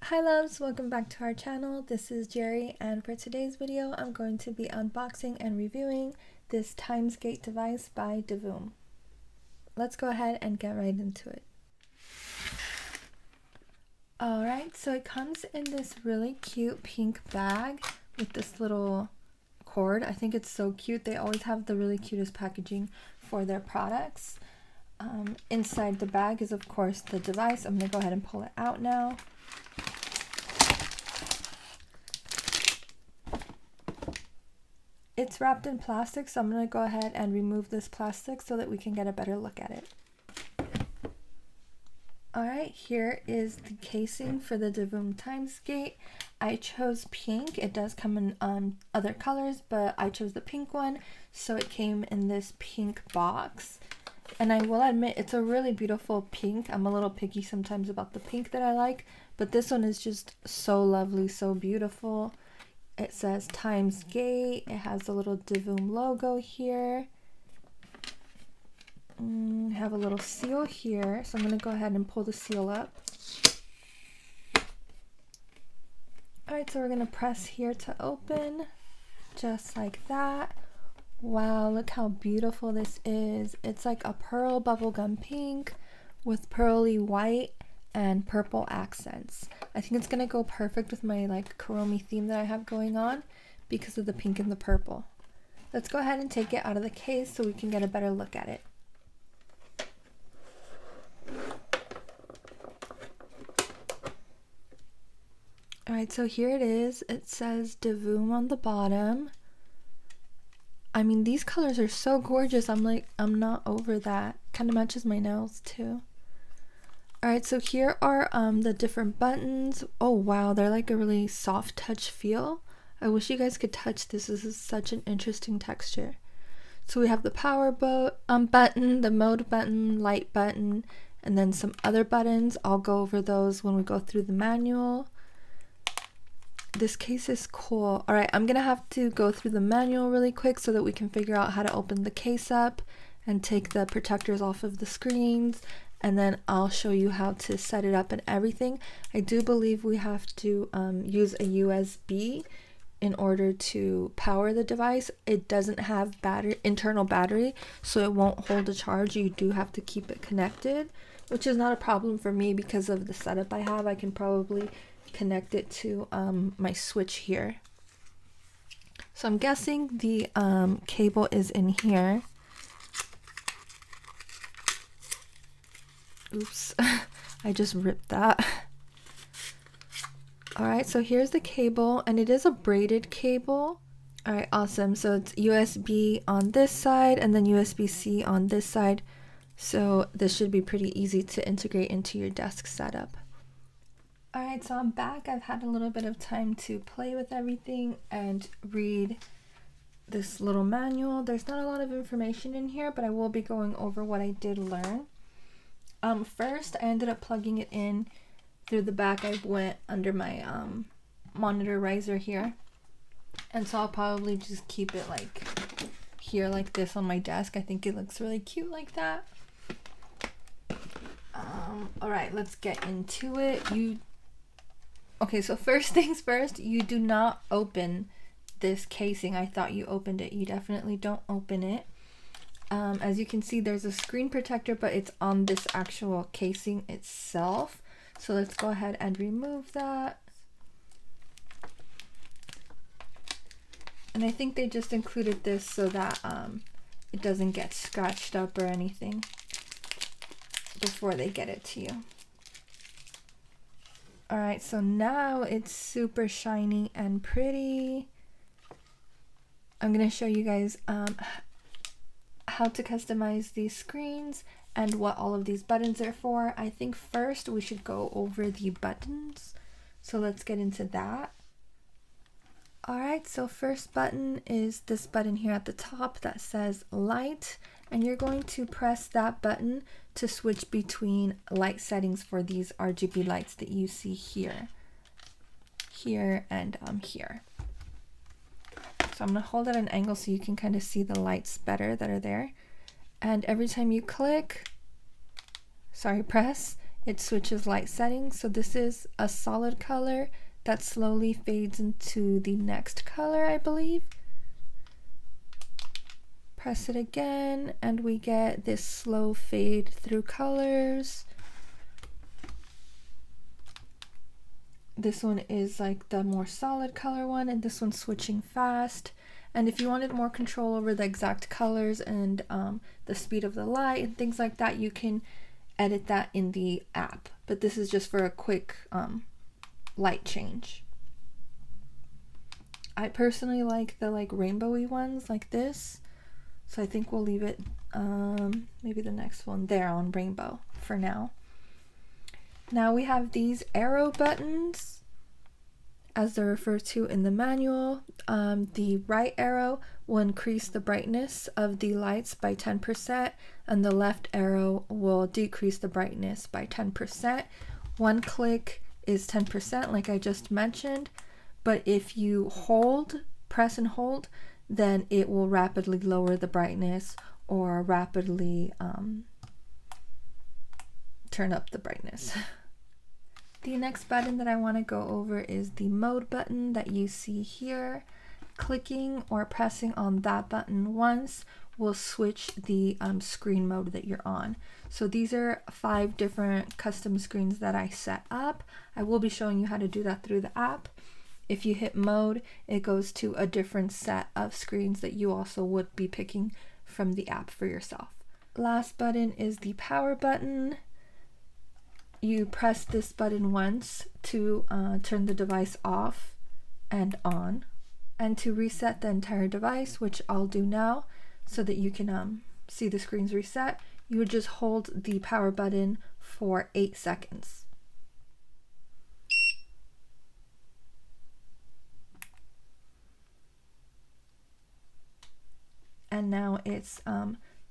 Hi loves, welcome back to our channel. This is Jerry, and for today's video I'm going to be unboxing and reviewing this TimesGate device by DiVoom. Let's go ahead and get right into it. Alright, so it comes in this really cute pink bag with this little cord. I think it's so cute. They always have the really cutest packaging for their products. Inside the bag is of course the device. I'm going to go ahead and pull it out now. It's wrapped in plastic, so I'm going to go ahead and remove this plastic so that we can get a better look at it. Alright, here is the casing for the DiVoom TimesGate. I chose pink. It does come in other colors, but I chose the pink one, so it came in this pink box. And I will admit, it's a really beautiful pink. I'm a little picky sometimes about the pink that I like, but this one is just so lovely, so beautiful. It says TimesGate. It has a little DiVoom logo here. I have a little seal here, so I'm going to go ahead and pull the seal up. Alright, so we're going to press here to open, just like that. Wow, look how beautiful this is. It's like a pearl bubblegum pink with pearly white and purple accents. I think it's gonna go perfect with my like Kuromi theme that I have going on because of the pink and the purple. Let's go ahead and take it out of the case so we can get a better look at it. Alright, so here it is. It says DiVoom on the bottom. I mean, these colors are so gorgeous. I'm not over that. Kind of matches my nails too. Alright, so here are the different buttons. Oh wow, they're like a really soft touch feel. I wish you guys could touch this. This is such an interesting texture. So we have the power button, the mode button, light button, and then some other buttons. I'll go over those when we go through the manual. This case is cool. Alright, I'm gonna have to go through the manual really quick so that we can figure out how to open the case up and take the protectors off of the screens. And then I'll show you how to set it up and everything. I do believe we have to use a USB in order to power the device. It doesn't have internal battery, so it won't hold a charge. You do have to keep it connected, which is not a problem for me because of the setup I have. I can probably connect it to my switch here. So I'm guessing the cable is in here. Oops, I just ripped that. Alright, so here's the cable, and it is a braided cable. Alright, awesome. So it's USB on this side and then USB-C on this side. So this should be pretty easy to integrate into your desk setup. Alright, so I'm back. I've had a little bit of time to play with everything and read this little manual. There's not a lot of information in here, but I will be going over what I did learn. First, I ended up plugging it in through the back. I went under my monitor riser here, and so I'll probably just keep it like here like this on my desk. I think it looks really cute like that. Alright, let's get into it. Okay, so first things first, you do not open this casing. I thought you opened it. You definitely don't open it. As you can see, there's a screen protector, but it's on this actual casing itself. So let's go ahead and remove that. And I think they just included this so that it doesn't get scratched up or anything before they get it to you. Alright, so now it's super shiny and pretty. I'm going to show you guys how to customize these screens and what all of these buttons are for. I think first we should go over the buttons. So let's get into that. Alright, so first button is this button here at the top that says light, and you're going to press that button to switch between light settings for these RGB lights that you see here, and here. So I'm going to hold at an angle so you can kind of see the lights better that are there. And every time you press, it switches light settings. So this is a solid color that slowly fades into the next color, I believe. Press it again and we get this slow fade through colors. This one is like the more solid color one, and this one's switching fast. And if you wanted more control over the exact colors and the speed of the light and things like that, you can edit that in the app. But this is just for a quick light change. I personally like the rainbowy ones like this. So I think we'll leave it, maybe the next one there on rainbow for now. Now we have these arrow buttons, as they're referred to in the manual. The right arrow will increase the brightness of the lights by 10%, and the left arrow will decrease the brightness by 10%. One click is 10%, like I just mentioned, but if you press and hold, then it will rapidly lower the brightness or rapidly turn up the brightness. The next button that I want to go over is the mode button that you see here. Clicking or pressing on that button once will switch the screen mode that you're on. So these are 5 different custom screens that I set up. I will be showing you how to do that through the app. If you hit mode, it goes to a different set of screens that you also would be picking from the app for yourself. Last button is the power button. You press this button once to turn the device off and on, and to reset the entire device, which I'll do now so that you can see the screens reset, you would just hold the power button for 8 seconds. And now it's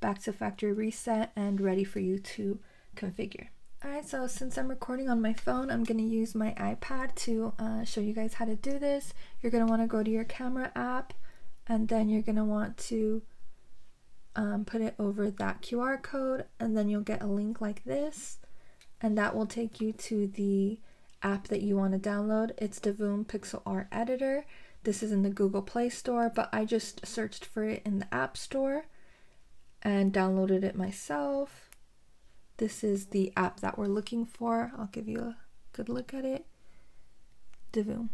back to factory reset and ready for you to configure. Alright, so since I'm recording on my phone, I'm going to use my iPad to show you guys how to do this. You're going to want to go to your camera app, and then you're going to want to put it over that QR code, and then you'll get a link like this, and that will take you to the app that you want to download. It's DiVoom Pixel Art Editor. This is in the Google Play Store, but I just searched for it in the App Store and downloaded it myself. This is the app that we're looking for. I'll give you a good look at it. DiVoom.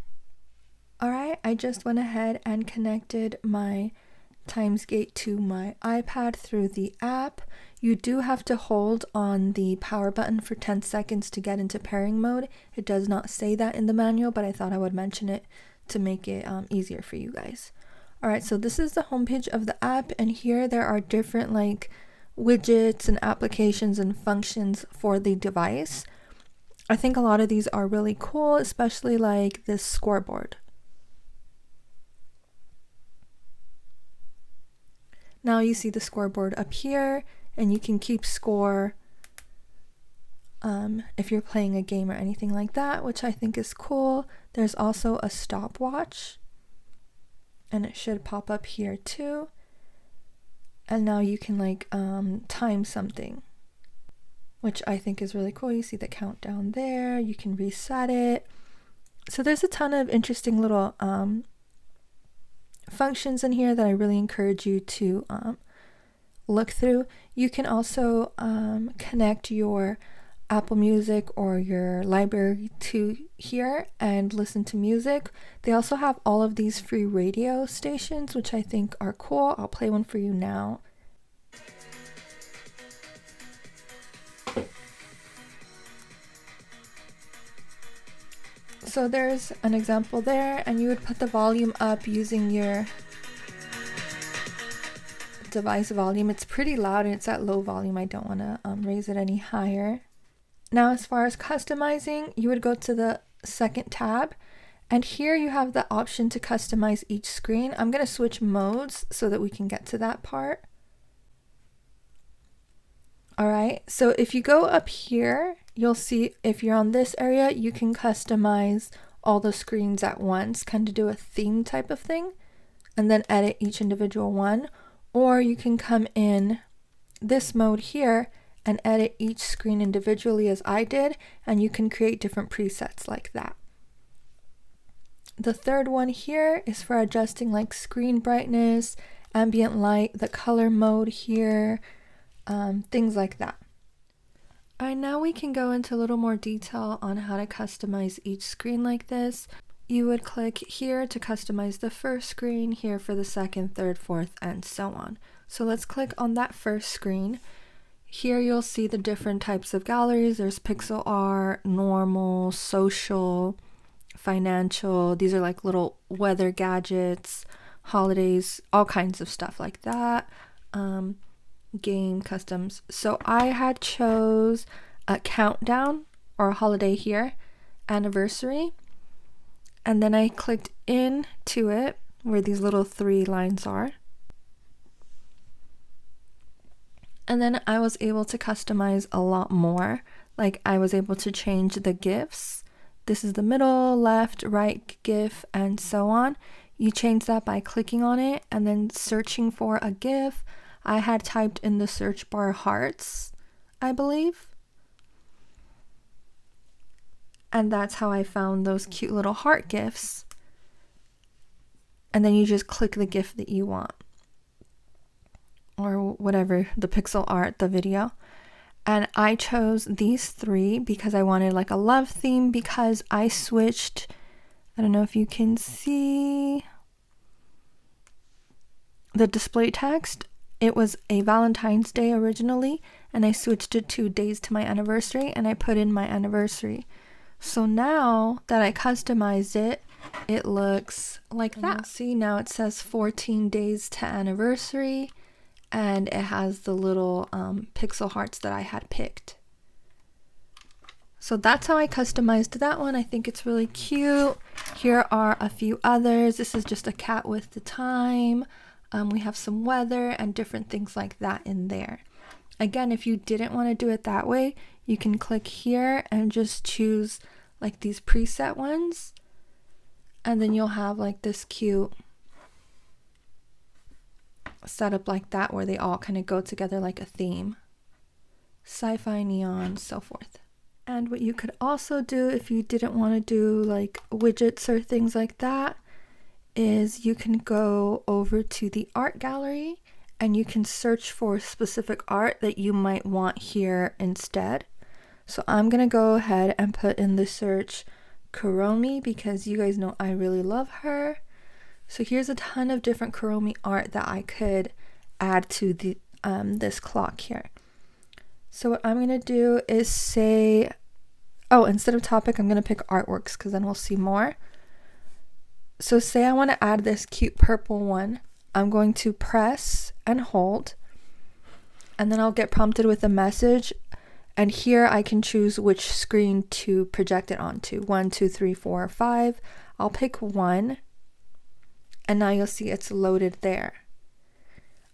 Alright, I just went ahead and connected my Timesgate to my iPad through the app. You do have to hold on the power button for 10 seconds to get into pairing mode. It does not say that in the manual, but I thought I would mention it to make it easier for you guys. Alright, so this is the homepage of the app, and here there are different widgets and applications and functions for the device. I think a lot of these are really cool, especially like this scoreboard. Now you see the scoreboard up here, and you can keep score if you're playing a game or anything like that, which I think is cool. There's also a stopwatch, and it should pop up here too. And now you can time something, which I think is really cool. You see the countdown there, you can reset it. So there's a ton of interesting little functions in here that I really encourage you to look through. You can also connect your Apple Music or your library to here and listen to music. They also have all of these free radio stations, which I think are cool. I'll play one for you now. So there's an example there, and you would put the volume up using your device volume. It's pretty loud and it's at low volume. I don't want to raise it any higher. Now, as far as customizing, you would go to the second tab, and here you have the option to customize each screen. I'm going to switch modes so that we can get to that part. Alright, so if you go up here, you'll see if you're on this area, you can customize all the screens at once, kind of do a theme type of thing, and then edit each individual one. Or you can come in this mode here and edit each screen individually as I did, and you can create different presets like that. The third one here is for adjusting like screen brightness, ambient light, the color mode here, things like that. Alright, now we can go into a little more detail on how to customize each screen like this. You would click here to customize the first screen, here for the second, third, fourth, and so on. So let's click on that first screen. Here you'll see the different types of galleries. There's pixel art, normal, social, financial. These are like little weather gadgets, holidays, all kinds of stuff like that. Game customs. So I had chose a countdown or a holiday here, anniversary, and then I clicked into it where these little 3 lines are, and then I was able to customize a lot more. Like I was able to change the GIFs. This is the middle, left, right GIF, and so on. You change that by clicking on it and then searching for a GIF. I had typed in the search bar hearts, I believe. And that's how I found those cute little heart GIFs. And then you just click the GIF that you want, or whatever, the pixel art, the video. And I chose these 3 because I wanted like a love theme, because I switched, I don't know if you can see the display text. It was a Valentine's Day originally, and I switched it to days to my anniversary, and I put in my anniversary. So now that I customized it, it looks like that. See, now it says 14 days to anniversary, and it has the little pixel hearts that I had picked. So that's how I customized that one. I think it's really cute. Here are a few others. This is just a cat with the time. We have some weather and different things like that in there. Again, if you didn't want to do it that way, you can click here and just choose like these preset ones, and then you'll have like this cute setup like that where they all kind of go together like a theme. Sci-fi, neon, so forth. And what you could also do if you didn't want to do like widgets or things like that is you can go over to the art gallery and you can search for specific art that you might want here instead. So I'm gonna go ahead and put in the search Kuromi, because you guys know I really love her. So here's a ton of different Kuromi art that I could add to the this clock here. So what I'm gonna do is say, oh, instead of topic, I'm gonna pick artworks because then we'll see more. So say I want to add this cute purple one. I'm going to press and hold, and then I'll get prompted with a message, and here I can choose which screen to project it onto. 1, 2, 3, 4, 5. I'll pick 1, and now you'll see it's loaded there.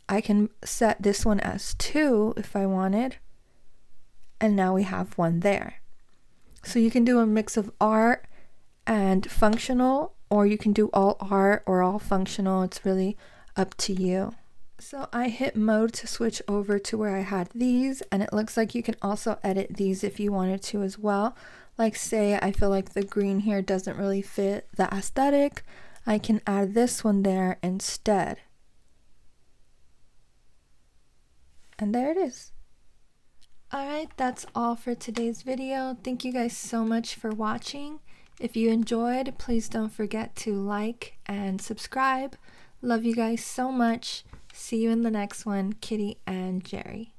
I can set this one as 2 if I wanted, and now we have 1 there. So you can do a mix of art and functional, or you can do all art or all functional. It's really up to you. So I hit mode to switch over to where I had these, and it looks like you can also edit these if you wanted to as well. Like say I feel like the green here doesn't really fit the aesthetic, I can add this one there instead. And there it is. Alright, that's all for today's video. Thank you guys so much for watching. If you enjoyed, please don't forget to like and subscribe. Love you guys so much. See you in the next one. Kitty and Jerry.